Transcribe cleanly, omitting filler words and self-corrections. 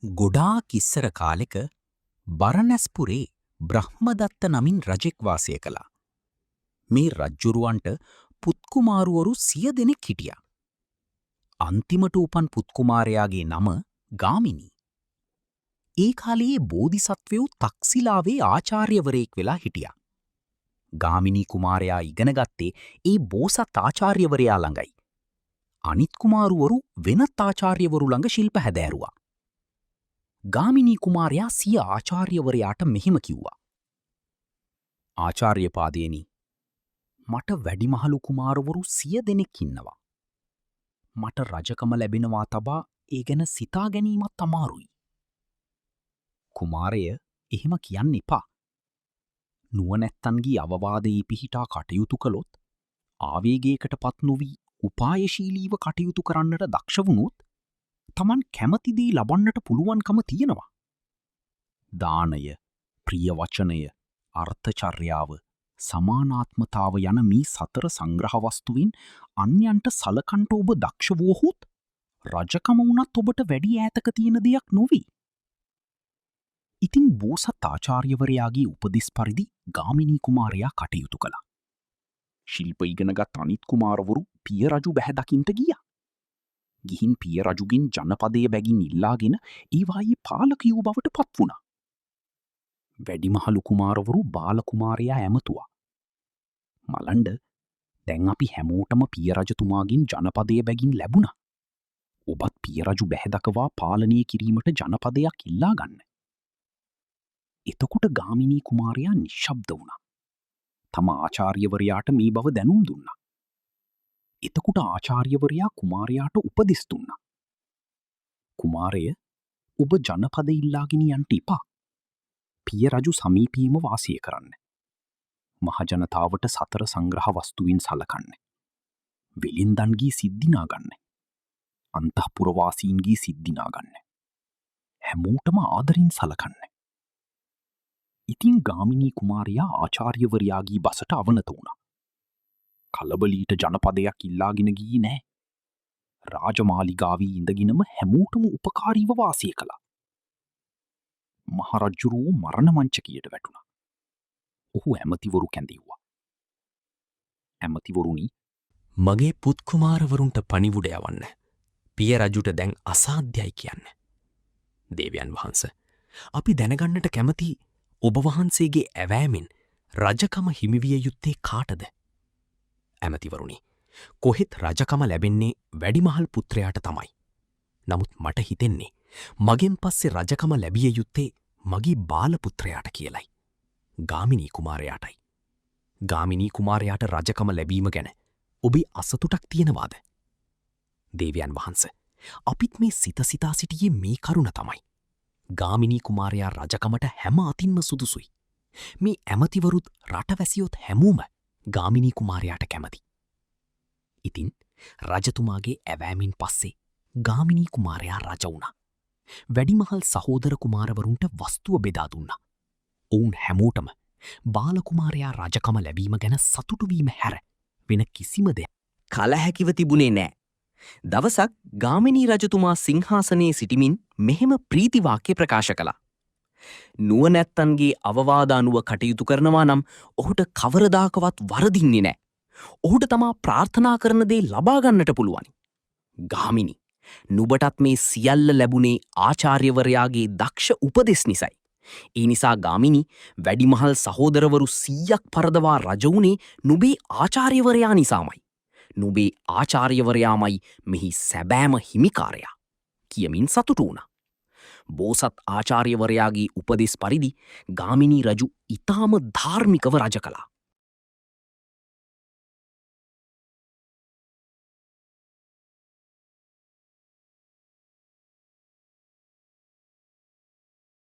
ගොඩාක් ඉස්සර කාලෙක බරණැස්පුරේ බ්‍රහ්මදත්ත නමින් රජෙක් වාසය කළා. මේ රජ්ජුරුවන්ට පුත්කුමාරුවරු 100 දෙනෙක් හිටියා. අන්තිමට උපන් පුත්කුමාරයාගේ නම ගාමිණී. ඒ කාලයේ බෝධිසත්වයෝ තක්සිලාවේ ආචාර්යවරයෙක් වෙලා හිටියා. ගාමිණී කුමාරයා ඉගෙන ගත්තේ ඒ බෝසත් ආචාර්යවරයා ළඟයි. අනිත් කුමාරුවරු වෙනත් ආචාර්යවරු ළඟ ශිල්ප හැදෑරුවා. ගාමිණී කුමාරයා සිය ආචාර්යවරයාට මෙහෙම කිව්වා. ආචාර්යපාදේනි, මට වැඩිමහලු කුමාරවරු 100 දෙනෙක් ඉන්නවා. මට රජකම ලැබෙනවා තබා ඒ ගැන සිතා ගැනීමත් අමාරුයි. කුමාරය, එහෙම කියන්න එපා. නුවණැත්තන්ගේ අවවාදයේ පිහිටා කටයුතු කළොත්, ආවේගයකට පත් නොවී උපායශීලීව කටයුතු කරන්නට දක්ෂ වුණොත් තමන් කැමති දේ ලබන්නට පුළුවන්කම තියෙනවා. දානය, ප්‍රිය වචනය, අර්ථචර්යාව, සමානාත්මතාව යන මේ 4 සංග්‍රහ වස්තුවෙන් අන්‍යයන්ට සලකන්ට ඔබ දක්ෂ වුවහොත් රජකම වුණත් ඔබට වැඩි ඈතක තියෙන දෙයක් නොවේ. ඉතින් බෝසත් ආචාර්යවරයාගේ උපදෙස් පරිදි ගාමිණී කුමාරයා කටයුතු කළා. ශිල්ප ඉගෙනගත් අනිත් කුමාරවරු පිය රජු බැහැ දකින්ට ගියා. ගිහින් පිය රජුගෙන් ජනපදයේ බැගින් ඉල්ලාගෙන ඒවායේ පාලකයෝ බවට පත් වුණා. වැඩිමහලු කුමාරවරු බාල කුමාරයා ඇමතුවා. මලණ්ඩ, දැන් අපි හැමෝටම පිය රජතුමාගෙන් ජනපදයේ බැගින් ලැබුණා. ඔබත් පිය රජු බැහැ දකවා පාලනය කිරීමට ජනපදයක් ඉල්ලා ගන්න. එතකොට ගාමිණී කුමාරයා නිශ්ශබ්ද වුණා. තම ආචාර්යවරයාට මේ බව දැනුම් දුන්නා. එතකොට ආචාර්යවරයා කුමාරයාට උපදෙස් දුන්නා. කුමාරය, ඔබ ජනපද ඉල්ලාගෙන යන්න එපා. පිය රජු සමීපීම වාසය කරන්න. මහජනතාවට 4 සංග්‍රහ වස්තුවෙන් සලකන්න. වෙලින්දන්ගේ සිද්ධිනා ගන්න. අන්තఃපුරවාසීන්ගේ සිද්ධිනා ගන්න. හැමෝටම ආදරින් සලකන්න. ඉතින් ගාමිණී කුමාරයා ආචාර්යවරයාගේ බසට අවනත වුණා. කලබලීට ජනපදයක් ඉල්ලාගෙන ගියේ නෑ. රාජමාලිගාවේ ඉඳගෙනම හැමෝටම උපකාරීව වාසය කළා. මහරජුරුවෝ මරණ මංචකයට වැටුණා. ඔහු ඇමතිවරු කැඳෙව්වා. ඇමතිවරුනි, මගේ පුත්කුමාරවරුන්ට පණිවුඩ යවන්න. පිය රජුට දැන් අසාධ්‍යයි කියන්න. දේවයන් වහන්ස, අපි දැනගන්නට කැමති ඔබ වහන්සේගේ ඇවෑමෙන් රජකම හිමිවිය යුත්තේ කාටද? ඇමතිවරුනි, කොහෙත් රජකම ලැබෙන්නේ වැඩිමහල් පුත්‍රයාට තමයි. නමුත් මට හිතෙන්නේ මගෙන් පස්සේ රජකම ලැබිය යුත්තේ මගේ බාල පුත්‍රයාට කියලයි. ගාමිණී කුමාරයාටයි. ගාමිණී කුමාරයාට රජකම ලැබීම ගැන ඔබේ අසතුටක් තියෙනවාද? දේවයන් වහන්ස, අපිත් මේ සිතා සිටියේ මේ කරුණ තමයි. ගාමිණී කුමාරයා රජකමට හැම අතින්ම සුදුසුයි. මේ ඇමතිවරුත් රටවැසියොත් හැමෝම ගාමිණී කුමාරයාට කැමති. ඉතින් රජතුමාගේ ඇවෑමින් පස්සේ ගාමිණී කුමාරයා රජ වුණා. වැඩිමහල් සහෝදර කුමාරවරුන්ට වස්තුව බෙදා දුන්නා. ඔවුන් හැමෝටම බාල කුමාරයා රජකම ලැබීම ගැන සතුටු වීම හැර වෙන කිසිම දෙයක් කලහැකිව තිබුණේ නෑ. දවසක් ගාමිණී රජතුමා සිංහාසනයේ සිටිමින් මෙහෙම ප්‍රීතිවාක්‍ය ප්‍රකාශ කළා. නුවණැත්තන්ගේ අවවාද අනුව කටයුතු කරනවා නම් ඔහුට කවරදාකවත් වරදින්නේ නෑ. ඔහුට තමා ප්‍රාර්ථනා කරන දේ ලබා ගන්නට පුළුවනි. ගාමිණී, නුඹටත් මේ සියල්ල ලැබුණේ ආචාර්යවරයාගේ දක්ෂ උපදෙස් නිසයි. ඒ නිසා ගාමිණී, වැඩිමහල් සහෝදරවරු 100ක් පරදවා රජ වුණේ නුඹේ ආචාර්යවරයා නිසාමයි. නුඹේ ආචාර්යවරයාමයි මෙහි සැබෑම හිමිකාරයා කියමින් සතුටු වුණා. බෝසත් ආචාර්යවරයාගේ උපදෙස් පරිදි ගාමිණී රජු ඊටාම ධාර්මිකව රජ කළා.